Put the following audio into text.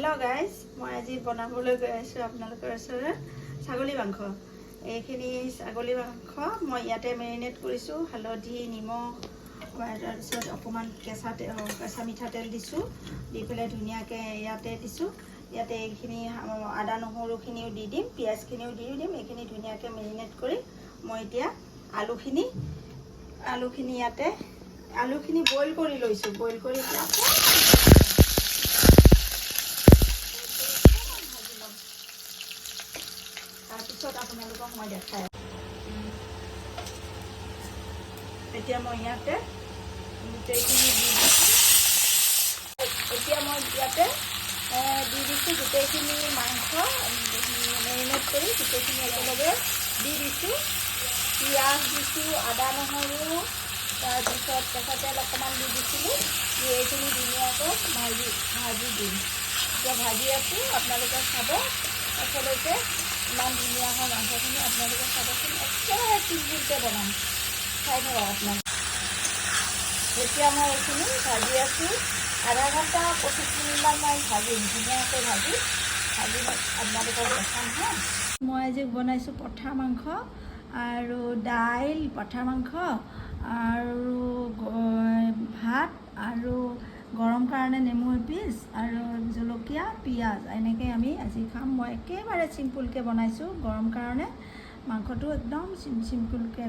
Hello' guys, মই আজি বনাবলৈ গৈ আছোঁ আপোনালোকৰ ওচৰত ছাগলী মাংস। এইখিনি ছাগলী মাংস মই ইয়াতে মেৰিনেট কৰিছোঁ। হালধি, নিমখ, তাৰপিছত অকণমান কেঁচা মিঠাতেল দিছোঁ। দি পেলাই ধুনীয়াকৈ ইয়াতে দিছোঁ। ইয়াতে এইখিনি আদা নহৰুখিনিও দি দিম, পিঁয়াজখিনিও দি দিম। এইখিনি ধুনীয়াকৈ মেৰিনেট কৰি মই এতিয়া আলুখিনি ইয়াতে বইল কৰি লৈছোঁ। বইল কৰি তাৰপিছত আপোনালোকক মই দেখাই এতিয়া মই ইয়াতে গোটেইখিনি দি দিছোঁ। দি দিছোঁ গোটেইখিনি মাংস মেৰিনেট কৰি গোটেইখিনি একেলগে দি দিছোঁ। পিঁয়াজ দিছোঁ, আদা নহৰু, তাৰপিছত কেঁচা তেল অকণমান দি দিছিলোঁ। দি এইখিনি ধুনীয়াকৈ ভাজি দিম। এতিয়া ভাজি আছোঁ, আপোনালোকে চাব আচলতে ইমান ধুনীয়া হয় মাংসখিনি। আপোনালোকে চাবচোন, একেবাৰে চিম্পুলকৈ বনাম, চাই থাকক আপোনালোকে। এতিয়া মই এইখিনি ভাজি আছোঁ, আধা ঘণ্টা 25 মিনিটমান মই ভাজিম, ধুনীয়াকৈ ভাজি আপোনালোকক দেখাম হা। মই আজি বনাইছোঁ পঠাৰ মাংস আৰু দাইল, পঠাৰ মাংস আৰু ভাত আৰু গৰম কাৰণে নেমু এপিচ আৰু জলকীয়া, পিঁয়াজ, এনেকৈ আমি আজি খাম। মই একেবাৰে চিম্পুলকৈ বনাইছোঁ গৰম কাৰণে। মাংসটো একদম চিম্পুলকৈ